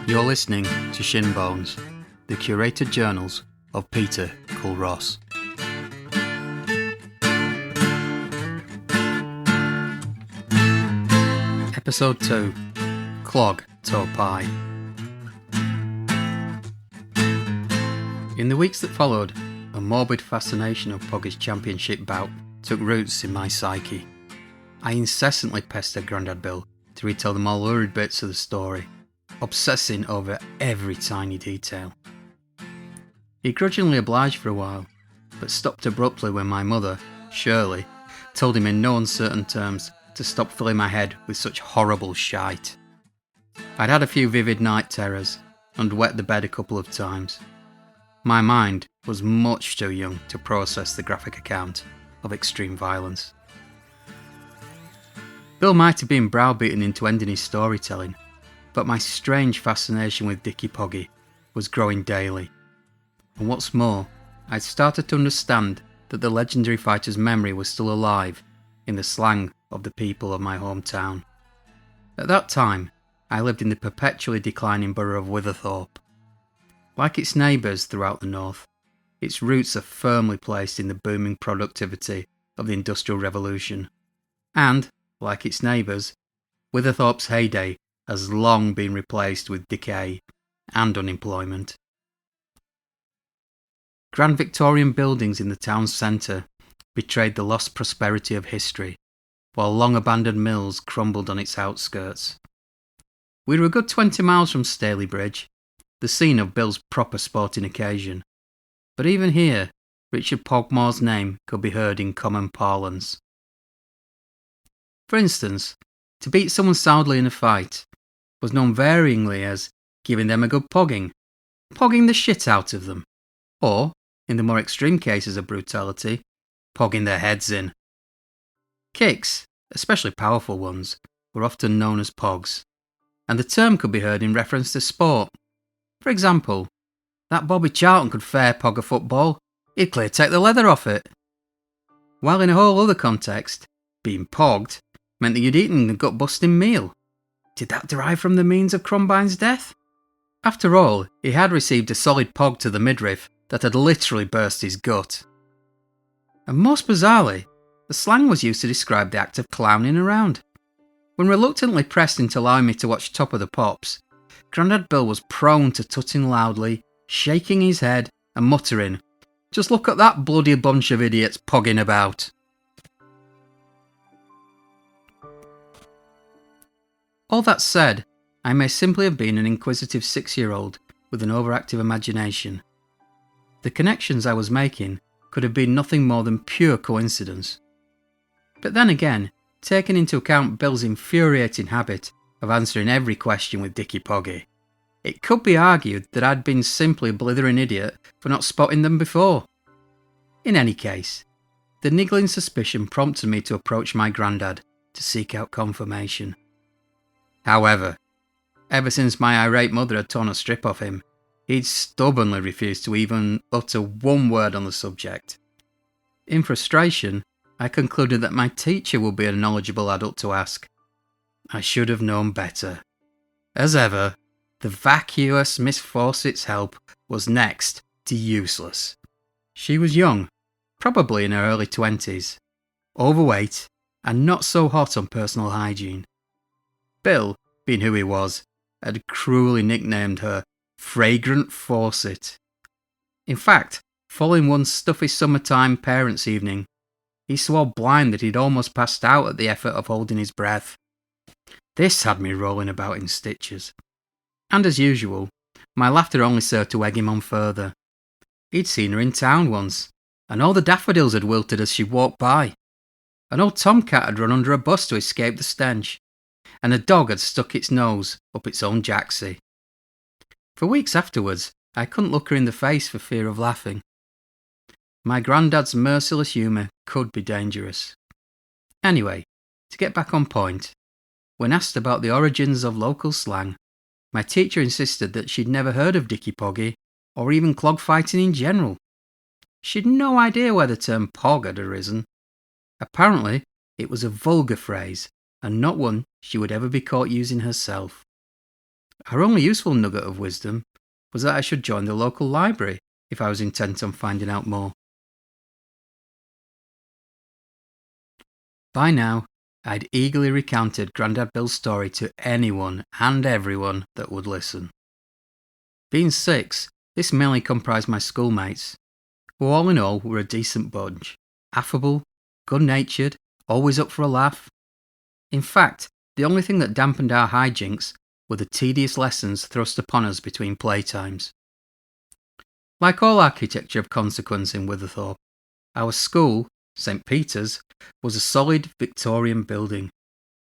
You're listening to Shinbones, the curated journals of Peter Culross. Episode 2, Clog Toe Pie. In the weeks that followed, a morbid fascination of Poggy's championship bout took roots in my psyche. I incessantly pestered Grandad Bill to retell the more lurid bits of the story, obsessing over every tiny detail. He grudgingly obliged for a while, but stopped abruptly when my mother, Shirley, told him in no uncertain terms to stop filling my head with such horrible shite. I'd had a few vivid night terrors and wet the bed a couple of times. My mind was much too young to process the graphic account of extreme violence. Bill might have been browbeaten into ending his storytelling, but my strange fascination with Dicky Poggy was growing daily. And what's more, I'd started to understand that the legendary fighter's memory was still alive in the slang of the people of my hometown. At that time, I lived in the perpetually declining borough of Witherthorpe. Like its neighbours throughout the north, its roots are firmly placed in the booming productivity of the Industrial Revolution. And, like its neighbours, Witherthorpe's heyday has long been replaced with decay and unemployment. Grand Victorian buildings in the town's centre betrayed the lost prosperity of history, while long-abandoned mills crumbled on its outskirts. We were a good 20 miles from Staley Bridge, the scene of Bill's proper sporting occasion, but even here, Richard Pogmore's name could be heard in common parlance. For instance, to beat someone soundly in a fight was known varyingly as giving them a good pogging the shit out of them, or, in the more extreme cases of brutality, pogging their heads in. Kicks, especially powerful ones, were often known as pogs, and the term could be heard in reference to sport. For example, that Bobby Charlton could fair pog a football, he'd clear take the leather off it. While in a whole other context, being pogged meant that you'd eaten a gut-busting meal. Did that derive from the means of Crumbine's death? After all, he had received a solid pog to the midriff that had literally burst his gut. And most bizarrely, the slang was used to describe the act of clowning around. When reluctantly pressed into allowing me to watch Top of the Pops, Grandad Bill was prone to tutting loudly, shaking his head and muttering, "Just look at that bloody bunch of idiots pogging about." All that said, I may simply have been an inquisitive 6-year-old with an overactive imagination. The connections I was making could have been nothing more than pure coincidence. But then again, taking into account Bill's infuriating habit of answering every question with Dicky Poggy, it could be argued that I'd been simply a blithering idiot for not spotting them before. In any case, the niggling suspicion prompted me to approach my grandad to seek out confirmation. However, ever since my irate mother had torn a strip off him, he'd stubbornly refused to even utter one word on the subject. In frustration, I concluded that my teacher would be a knowledgeable adult to ask. I should have known better. As ever, the vacuous Miss Fawcett's help was next to useless. She was young, probably in her early 20s, overweight, and not so hot on personal hygiene. Bill, being who he was, had cruelly nicknamed her Fragrant Fawcett. In fact, following one stuffy summertime parents' evening, he swore blind that he'd almost passed out at the effort of holding his breath. This had me rolling about in stitches. And as usual, my laughter only served to egg him on further. He'd seen her in town once, and all the daffodils had wilted as she walked by. An old tomcat had run under a bus to escape the stench, and a dog had stuck its nose up its own jacksie. For weeks afterwards, I couldn't look her in the face for fear of laughing. My granddad's merciless humour could be dangerous. Anyway, to get back on point, when asked about the origins of local slang, my teacher insisted that she'd never heard of Dicky Poggy, or even clog fighting in general. She'd no idea where the term pog had arisen. Apparently, it was a vulgar phrase, and not one she would ever be caught using herself. Her only useful nugget of wisdom was that I should join the local library if I was intent on finding out more. By now, I'd eagerly recounted Grandad Bill's story to anyone and everyone that would listen. Being 6, this mainly comprised my schoolmates, who all in all were a decent bunch, affable, good-natured, always up for a laugh. In fact, the only thing that dampened our hijinks were the tedious lessons thrust upon us between playtimes. Like all architecture of consequence in Witherthorpe, our school, St. Peter's, was a solid Victorian building.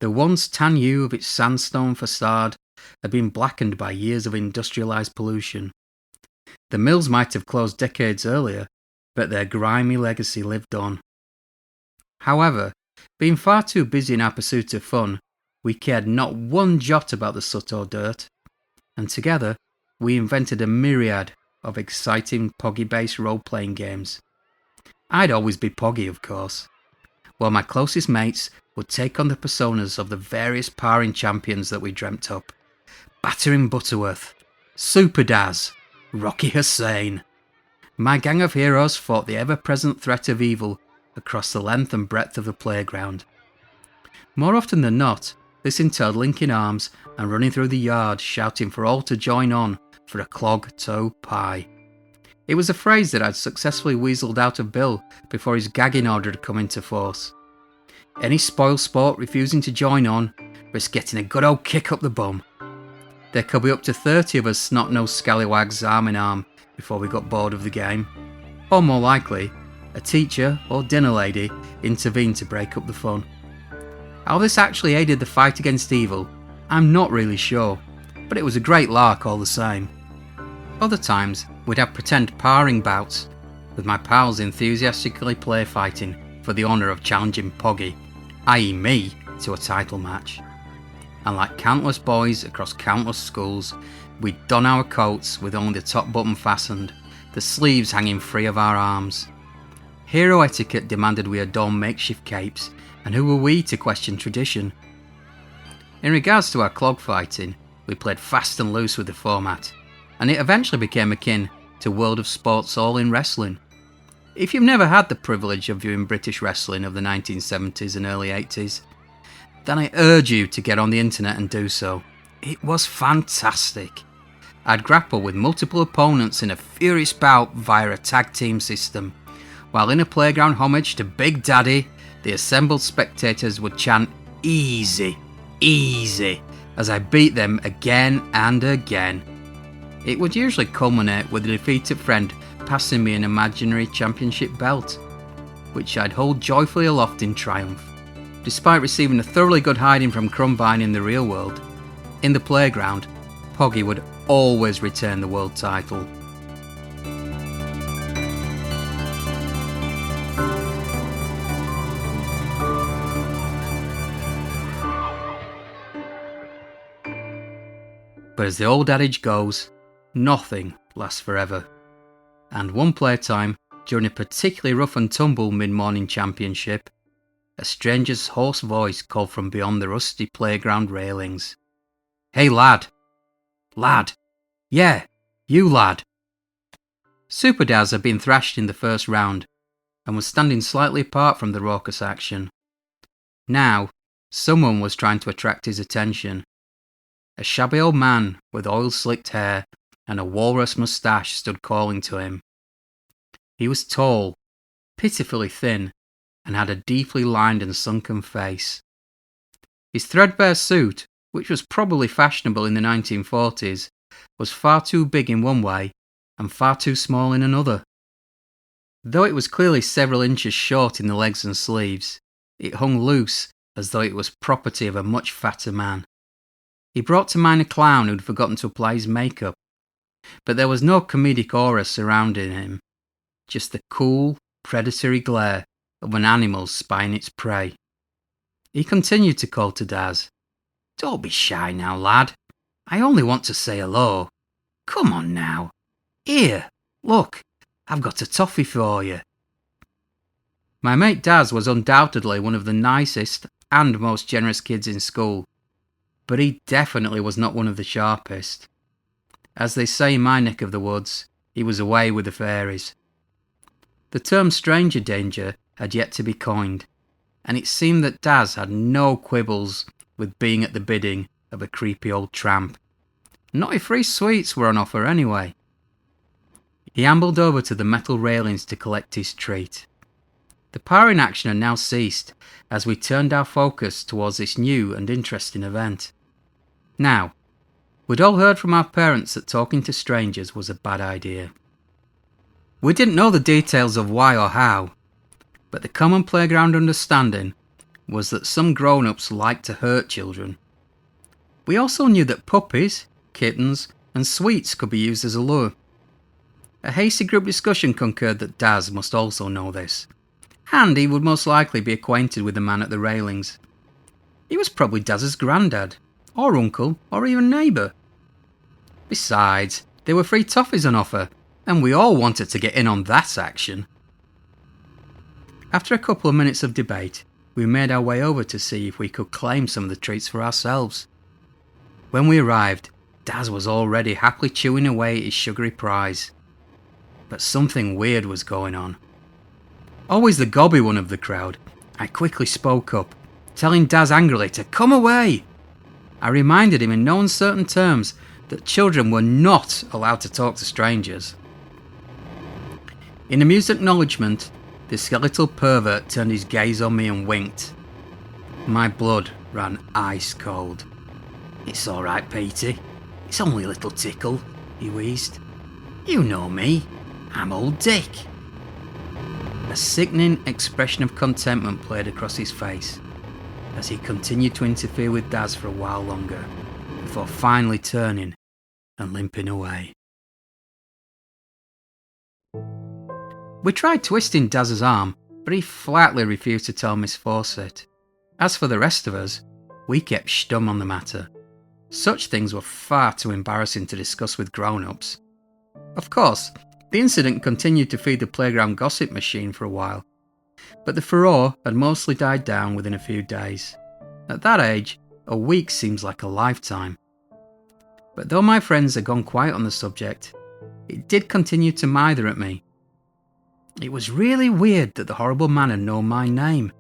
The once tan hue of its sandstone facade had been blackened by years of industrialised pollution. The mills might have closed decades earlier, but their grimy legacy lived on. However, being far too busy in our pursuit of fun, we cared not one jot about the soot or dirt, and together we invented a myriad of exciting Poggy-based role-playing games. I'd always be Poggy, of course, while my closest mates would take on the personas of the various powering champions that we dreamt up. Battering Butterworth, Super Daz, Rocky Hussain. My gang of heroes fought the ever-present threat of evil across the length and breadth of the playground. More often than not, this entailed linking arms and running through the yard shouting for all to join on for a clog toe pie. It was a phrase that I'd successfully weaseled out of Bill before his gagging order had come into force. Any spoil sport refusing to join on risked getting a good old kick up the bum. There could be up to 30 of us snot-nosed scallywags arm in arm before we got bored of the game. Or more likely, a teacher or dinner lady intervened to break up the fun. How this actually aided the fight against evil, I'm not really sure, but it was a great lark all the same. Other times, we'd have pretend parring bouts, with my pals enthusiastically play fighting for the honour of challenging Poggy, i.e. me, to a title match. And like countless boys across countless schools, we'd don our coats with only the top button fastened, the sleeves hanging free of our arms. Hero etiquette demanded we adorn makeshift capes, and who were we to question tradition? In regards to our clog fighting, we played fast and loose with the format, and it eventually became akin to World of Sport's all-in wrestling. If you've never had the privilege of viewing British wrestling of the 1970s and early 80s, then I urge you to get on the internet and do so. It was fantastic. I'd grapple with multiple opponents in a furious bout via a tag team system, while in a playground homage to Big Daddy, the assembled spectators would chant "Easy, easy," as I beat them again and again. It would usually culminate with a defeated friend passing me an imaginary championship belt, which I'd hold joyfully aloft in triumph. Despite receiving a thoroughly good hiding from Crumbine in the real world, in the playground, Poggy would always retain the world title. But as the old adage goes, nothing lasts forever. And one playtime, during a particularly rough and tumble mid-morning championship, a stranger's hoarse voice called from beyond the rusty playground railings. "Hey lad! Lad! Yeah, you lad!" Super Daz had been thrashed in the first round, and was standing slightly apart from the raucous action. Now, someone was trying to attract his attention. A shabby old man with oil-slicked hair and a walrus moustache stood calling to him. He was tall, pitifully thin, and had a deeply lined and sunken face. His threadbare suit, which was probably fashionable in the 1940s, was far too big in one way and far too small in another. Though it was clearly several inches short in the legs and sleeves, it hung loose as though it was property of a much fatter man. He brought to mind a clown who'd forgotten to apply his makeup, but there was no comedic aura surrounding him, just the cool, predatory glare of an animal spying its prey. He continued to call to Daz. "Don't be shy now, lad. I only want to say hello. Come on now. Here, look, I've got a toffee for you." My mate Daz was undoubtedly one of the nicest and most generous kids in school. but he definitely was not one of the sharpest. As they say in my neck of the woods, he was away with the fairies. The term stranger danger had yet to be coined, and it seemed that Daz had no quibbles with being at the bidding of a creepy old tramp. Not if free sweets were on offer anyway. He ambled over to the metal railings to collect his treat. The powering action had now ceased as we turned our focus towards this new and interesting event. Now, we'd all heard from our parents that talking to strangers was a bad idea. We didn't know the details of why or how, but the common playground understanding was that some grown-ups liked to hurt children. We also knew that puppies, kittens, and sweets could be used as a lure. A hasty group discussion concurred that Daz must also know this, and he would most likely be acquainted with the man at the railings. He was probably Daz's granddad, or uncle, or even neighbour. Besides, there were free toffees on offer, and we all wanted to get in on that action. After a couple of minutes of debate, we made our way over to see if we could claim some of the treats for ourselves. When we arrived, Daz was already happily chewing away at his sugary prize. But something weird was going on. Always the gobby one of the crowd, I quickly spoke up, telling Daz angrily to come away. I reminded him in no uncertain terms that children were not allowed to talk to strangers. In amused acknowledgement, the skeletal pervert turned his gaze on me and winked. My blood ran ice cold. "It's all right, Petey. It's only a little tickle," he wheezed. "You know me. I'm old Dick." A sickening expression of contentment played across his face as he continued to interfere with Daz for a while longer, before finally turning and limping away. We tried twisting Daz's arm, but he flatly refused to tell Miss Fawcett. As for the rest of us, we kept stum on the matter. Such things were far too embarrassing to discuss with grown-ups. Of course, the incident continued to feed the playground gossip machine for a while, but the furore had mostly died down within a few days. At that age, a week seems like a lifetime. But though my friends had gone quiet on the subject, it did continue to mither at me. It was really weird that the horrible man had known my name.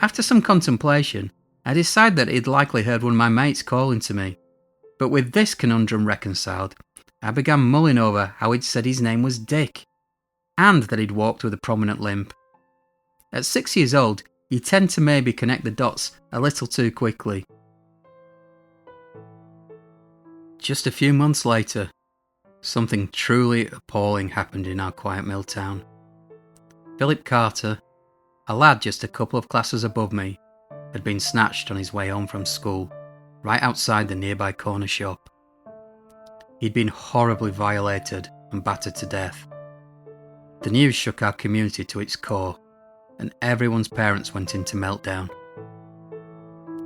After some contemplation, I decided that he'd likely heard one of my mates calling to me. But with this conundrum reconciled, I began mulling over how he'd said his name was Dick, and that he'd walked with a prominent limp. At 6 years old, you tend to maybe connect the dots a little too quickly. Just a few months later, something truly appalling happened in our quiet mill town. Philip Carter, a lad just a couple of classes above me, had been snatched on his way home from school, right outside the nearby corner shop. He'd been horribly violated and battered to death. The news shook our community to its core, and everyone's parents went into meltdown.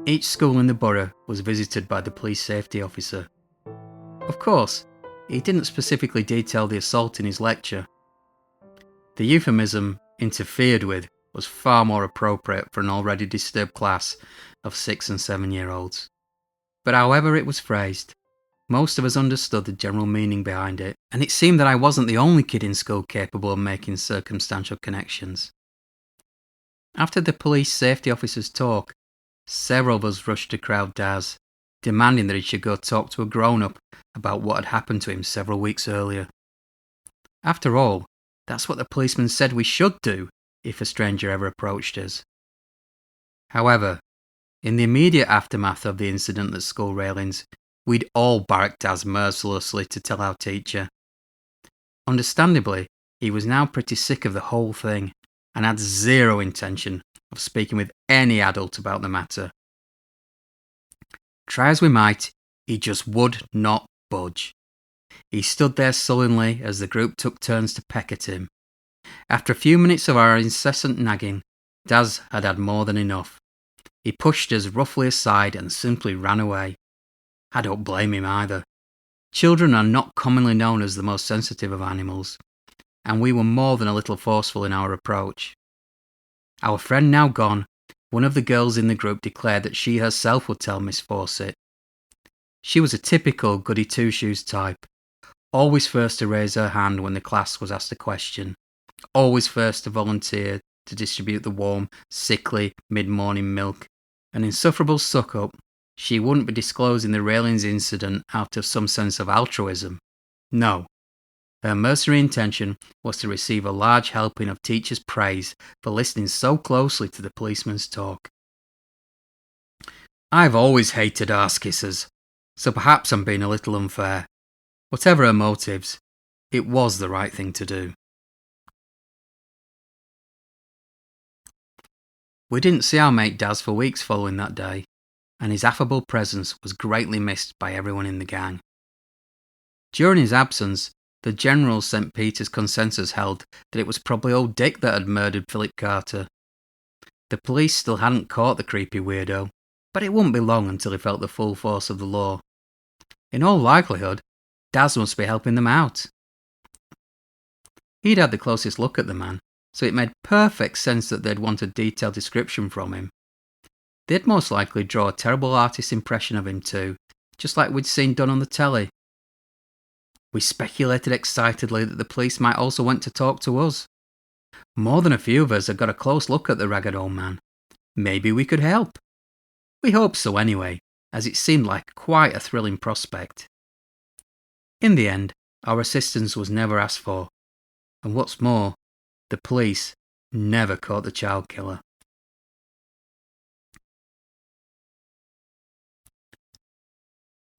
Each school in the borough was visited by the police safety officer. Of course, he didn't specifically detail the assault in his lecture. The euphemism "interfered with" was far more appropriate for an already disturbed class of 6 and 7-year-olds. But however it was phrased, most of us understood the general meaning behind it, and it seemed that I wasn't the only kid in school capable of making circumstantial connections. After the police safety officer's talk, several of us rushed to crowd Daz, demanding that he should go talk to a grown-up about what had happened to him several weeks earlier. After all, that's what the policeman said we should do if a stranger ever approached us. However, in the immediate aftermath of the incident at school railings, we'd all barracked Daz mercilessly to tell our teacher. Understandably, he was now pretty sick of the whole thing, and had zero intention of speaking with any adult about the matter. Try as we might, he just would not budge. He stood there sullenly as the group took turns to peck at him. After a few minutes of our incessant nagging, Daz had had more than enough. He pushed us roughly aside and simply ran away. I don't blame him either. Children are not commonly known as the most sensitive of animals, and we were more than a little forceful in our approach. Our friend now gone, One of the girls in the group declared that she herself would tell Miss Fawcett. She was a typical goody two-shoes type, always first to raise her hand when the class was asked a question, always first to volunteer to distribute the warm, sickly, mid-morning milk. An insufferable suck-up, she wouldn't be disclosing the railings incident out of some sense of altruism. No. Her mercenary intention was to receive a large helping of teachers' praise for listening so closely to the policeman's talk. I've always hated arse-kissers, so perhaps I'm being a little unfair. Whatever her motives, it was the right thing to do. We didn't see our mate Daz for weeks following that day, and his affable presence was greatly missed by everyone in the gang. During his absence, the general St. Peter's consensus held that it was probably old Dick that had murdered Philip Carter. The police still hadn't caught the creepy weirdo, but it wouldn't be long until he felt the full force of the law. In all likelihood, Daz must be helping them out. He'd had the closest look at the man, so it made perfect sense that they'd want a detailed description from him. They'd most likely draw a terrible artist's impression of him too, just like we'd seen done on the telly. We speculated excitedly that the police might also want to talk to us. More than a few of us had got a close look at the ragged old man. Maybe we could help. We hoped so anyway, as it seemed like quite a thrilling prospect. In the end, our assistance was never asked for, and what's more, the police never caught the child killer.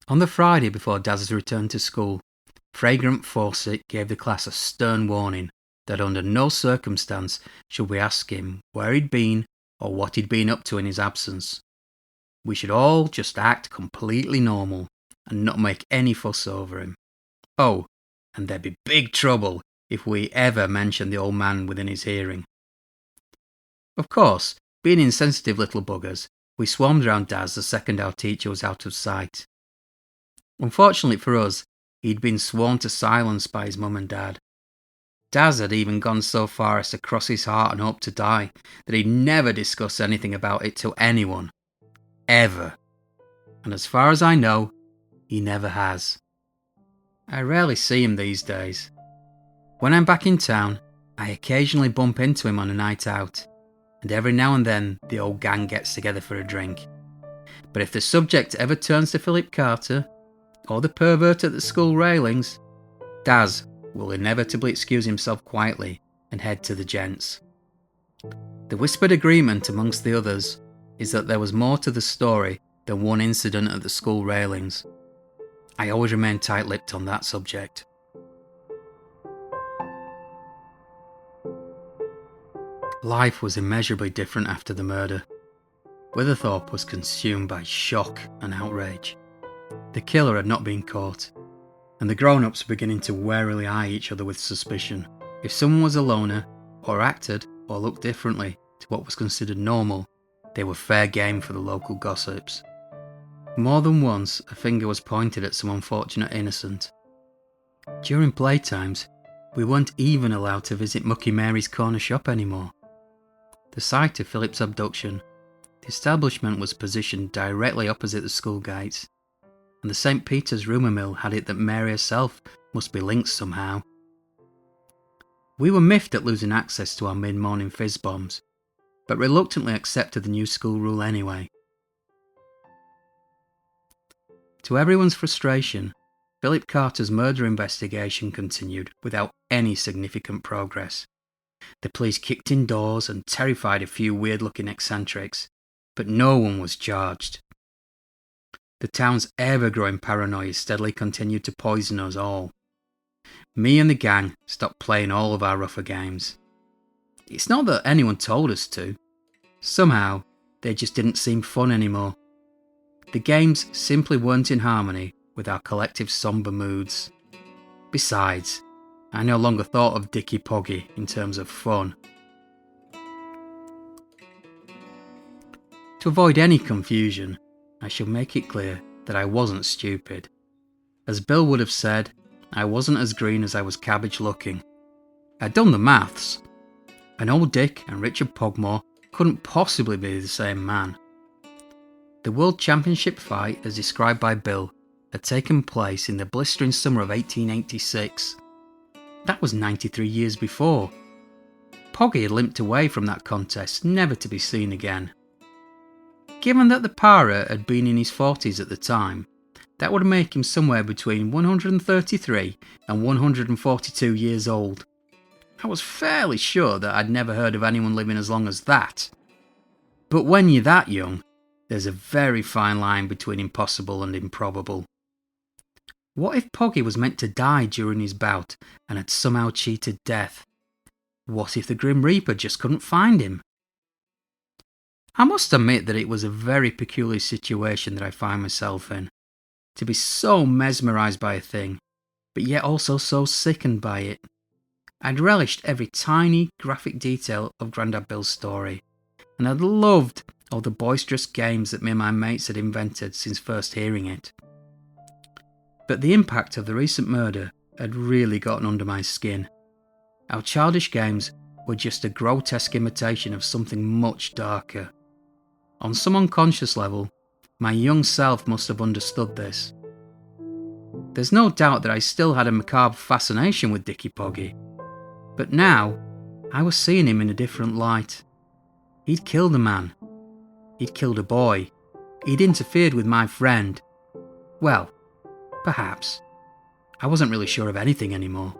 On the Friday before Daz's return to school, Fragrant Fawcett gave the class a stern warning that under no circumstance should we ask him where he'd been or what he'd been up to in his absence. We should all just act completely normal and not make any fuss over him. Oh, and there'd be big trouble if we ever mentioned the old man within his hearing. Of course, being insensitive little buggers, we swarmed around Daz the second our teacher was out of sight. Unfortunately for us, he'd been sworn to silence by his mum and dad. Daz had even gone so far as to cross his heart and hope to die that he'd never discuss anything about it to anyone. Ever. And as far as I know, he never has. I rarely see him these days. When I'm back in town, I occasionally bump into him on a night out, and every now and then the old gang gets together for a drink. But if the subject ever turns to Philip Carter, or the pervert at the school railings, Daz will inevitably excuse himself quietly and head to the gents. The whispered agreement amongst the others is that there was more to the story than one incident at the school railings. I always remain tight-lipped on that subject. Life was immeasurably different after the murder. Witherthorpe was consumed by shock and outrage. The killer had not been caught, and the grown-ups were beginning to warily eye each other with suspicion. If someone was a loner, or acted, or looked differently to what was considered normal, they were fair game for the local gossips. More than once, a finger was pointed at some unfortunate innocent. During playtimes, we weren't even allowed to visit Mucky Mary's corner shop anymore. The site of Philip's abduction, the establishment was positioned directly opposite the school gates, and the St. Peter's rumour mill had it that Mary herself must be linked somehow. We were miffed at losing access to our mid-morning fizz bombs, but reluctantly accepted the new school rule anyway. To everyone's frustration, Philip Carter's murder investigation continued without any significant progress. The police kicked in doors and terrified a few weird-looking eccentrics, but no one was charged. The town's ever-growing paranoia steadily continued to poison us all. Me and the gang stopped playing all of our rougher games. It's not that anyone told us to. Somehow, they just didn't seem fun anymore. The games simply weren't in harmony with our collective sombre moods. Besides, I no longer thought of Dicky Poggy in terms of fun. To avoid any confusion, I shall make it clear that I wasn't stupid. As Bill would have said, I wasn't as green as I was cabbage looking. I'd done the maths. And old Dick and Richard Pogmore couldn't possibly be the same man. The World Championship fight, as described by Bill, had taken place in the blistering summer of 1886. That was 93 years before. Poggy had limped away from that contest, never to be seen again. Given that the para had been in his 40s at the time, that would make him somewhere between 133 and 142 years old. I was fairly sure that I'd never heard of anyone living as long as that. But when you're that young, there's a very fine line between impossible and improbable. What if Poggy was meant to die during his bout and had somehow cheated death? What if the Grim Reaper just couldn't find him? I must admit that it was a very peculiar situation that I find myself in. To be so mesmerised by a thing, but yet also so sickened by it. I'd relished every tiny, graphic detail of Grandad Bill's story, and I'd loved all the boisterous games that me and my mates had invented since first hearing it. But the impact of the recent murder had really gotten under my skin. Our childish games were just a grotesque imitation of something much darker. On some unconscious level, my young self must have understood this. There's no doubt that I still had a macabre fascination with Dicky Poggy, but now I was seeing him in a different light. He'd killed a man. He'd killed a boy. He'd interfered with my friend. Well, perhaps. I wasn't really sure of anything anymore.